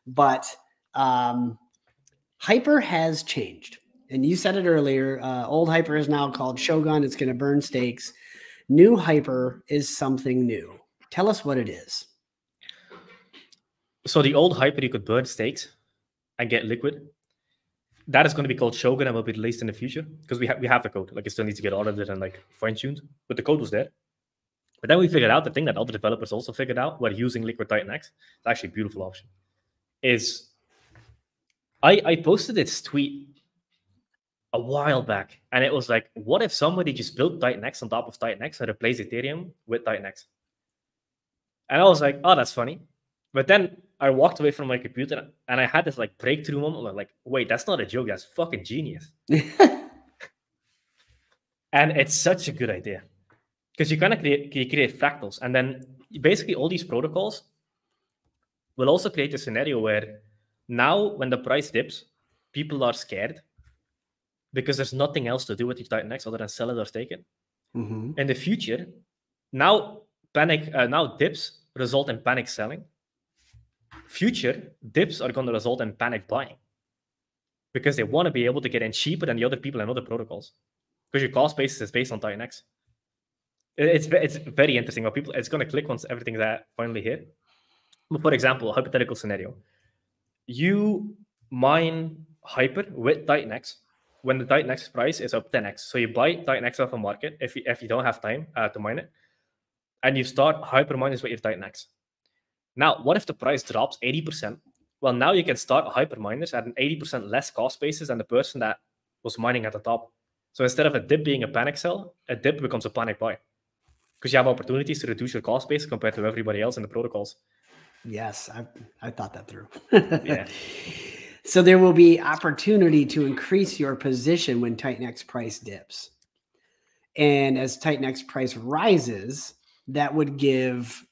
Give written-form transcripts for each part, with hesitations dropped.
but Hyper has changed. And you said it earlier, old Hyper is now called Shogun. It's going to burn stakes. New Hyper is something new. Tell us what it is. So the old Hyper, you could burn stakes and get liquid. That is going to be called Shogun and will be released in the future because we have the code. Like, it still needs to get audited and like fine-tuned, but the code was there. But then we figured out the thing that other developers also figured out while using Liquid TitanX. It's actually a beautiful option. Is I posted this tweet a while back, and it was like, what if somebody just built TitanX on top of TitanX and replaced Ethereum with TitanX? And I was like, oh, that's funny. But then I walked away from my computer and I had this like breakthrough moment where like, wait, that's not a joke. That's fucking genius. And it's such a good idea because you kind of create fractals. And then basically all these protocols will also create a scenario where now when the price dips, people are scared because there's nothing else to do with your TitanX other than sell it or stake it. In the future, now dips result in panic selling. Future dips are going to result in panic buying because they want to be able to get in cheaper than the other people and other protocols because your cost basis is based on TitanX. It's very interesting. What people, it's going to click once everything's finally hit. But for example, a hypothetical scenario: you mine Hyper with TitanX when the TitanX price is up 10x. So you buy TitanX off the market if you don't have time to mine it, and you start Hyper miners with your TitanX. Now, what if the price drops 80%? Well, now you can start Hyper miners at an 80% less cost basis than the person that was mining at the top. So instead of a dip being a panic sell, a dip becomes a panic buy because you have opportunities to reduce your cost base compared to everybody else in the protocols. Yes, I thought that through. Yeah. So there will be opportunity to increase your position when TitanX price dips. And as TitanX price rises, that would give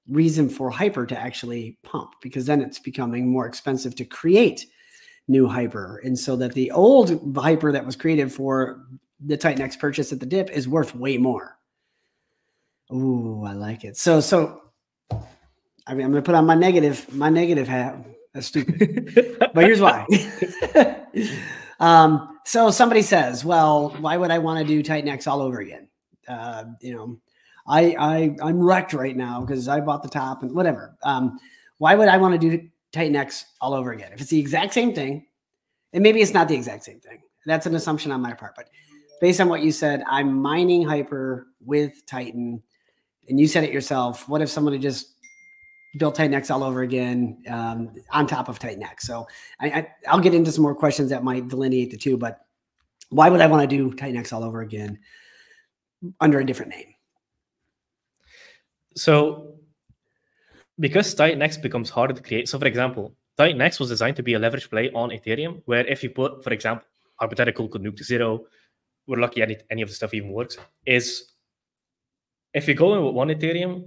reason for Hyper to actually pump because then it's becoming more expensive to create new Hyper. And so that the old Hyper that was created for the TitanX purchase at the dip is worth way more. Ooh, I like it. So I mean, I'm going to put on my negative hat. That's stupid. But here's why. So somebody says, well, why would I want to do TitanX all over again? I'm wrecked right now because I bought the top and whatever. Why would I want to do TitanX all over again? If it's the exact same thing, and maybe it's not the exact same thing. That's an assumption on my part. But based on what you said, I'm mining Hyper with Titan. And you said it yourself. What if somebody just built TitanX all over again on top of TitanX? So I'll get into some more questions that might delineate the two. But why would I want to do TitanX all over again under a different name? So because TitanX becomes harder to create. So for example, TitanX was designed to be a leverage play on Ethereum, where if you put, for example, hypothetical could nuke to 0, we're lucky any of the stuff even works, is if you go in with 1 Ethereum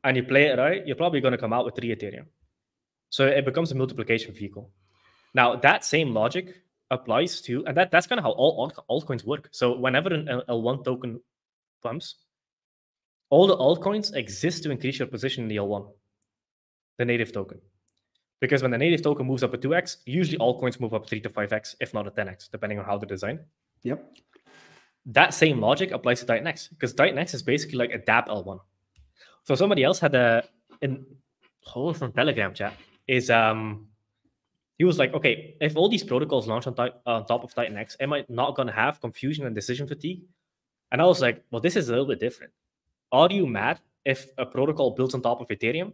and you play it right, you're probably going to come out with 3 Ethereum. So it becomes a multiplication vehicle. Now, that same logic applies to, and that's kind of how all altcoins work. So whenever an L1 token pumps, all the altcoins exist to increase your position in the L1, the native token. Because when the native token moves up a 2x, usually altcoins move up 3 to 5x, if not a 10x, depending on how they're designed. Yep. That same logic applies to TitanX, because TitanX is basically like a DApp L1. So somebody else had from Telegram chat is he was like, okay, if all these protocols launch on top of TitanX, am I not going to have confusion and decision fatigue? And I was like, well, this is a little bit different. Are you mad if a protocol builds on top of Ethereum?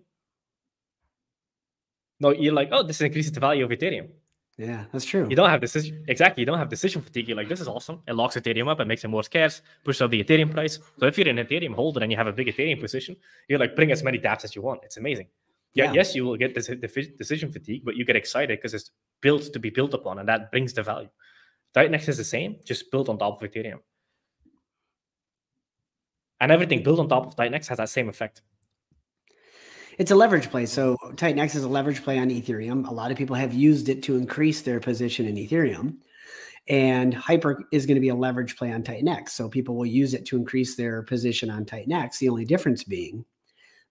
No, you're like, oh, this increases the value of Ethereum. Yeah, that's true. You don't have decision fatigue. You're like, this is awesome. It locks Ethereum up and makes it more scarce, pushes up the Ethereum price. So if you're an Ethereum holder and you have a big Ethereum position, you're like, bring as many dApps as you want. It's amazing. Yeah. Yes, you will get this decision fatigue, but you get excited because it's built to be built upon, and that brings the value. TitanX is the same, just built on top of Ethereum. And everything built on top of TitanX has that same effect. It's a leverage play. So TitanX is a leverage play on Ethereum. A lot of people have used it to increase their position in Ethereum. And Hyper is going to be a leverage play on TitanX. So people will use it to increase their position on TitanX. The only difference being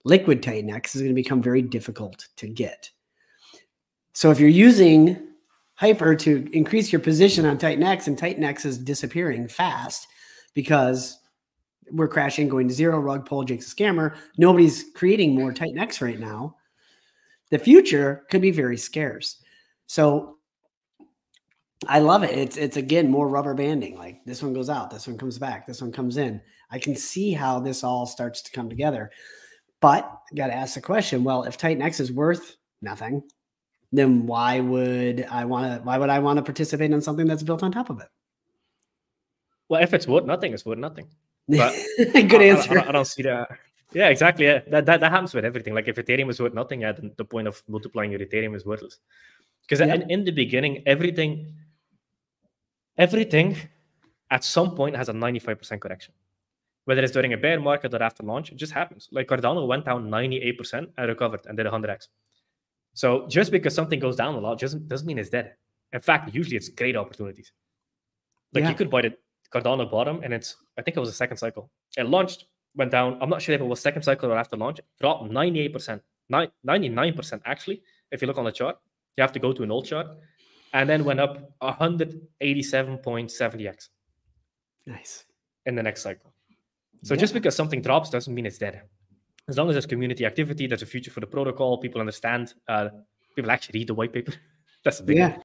liquid TitanX is going to become very difficult to get. So if you're using Hyper to increase your position on TitanX, and TitanX is disappearing fast because we're crashing, going to zero, rug pull, Jake's a scammer. Nobody's creating more TitanX right now. The future could be very scarce. So I love it. It's again, more rubber banding. Like this one goes out, this one comes back, this one comes in. I can see how this all starts to come together. But I got to ask the question, well, if TitanX is worth nothing, then why would I want to participate in something that's built on top of it? Well, if it's worth nothing, it's worth nothing. But good answer. I don't see that. Yeah, exactly. Yeah, that happens with everything. Like if Ethereum is worth nothing, yeah, then the point of multiplying your Ethereum is worthless. Because in the beginning, everything at some point has a 95% correction. Whether it's during a bear market or after launch, it just happens. Like Cardano went down 98% and recovered and did 100x. So just because something goes down a lot doesn't mean it's dead. In fact, usually it's great opportunities. Like you could buy the Cardano bottom, and I think it was a second cycle. It launched, went down. I'm not sure if it was second cycle or after launch. It dropped 98%, 99% actually. If you look on the chart, you have to go to an old chart, and then went up 187.70x. Nice. In the next cycle. So just because something drops doesn't mean it's dead. As long as there's community activity, there's a future for the protocol, people understand, people actually read the white paper. That's a big one.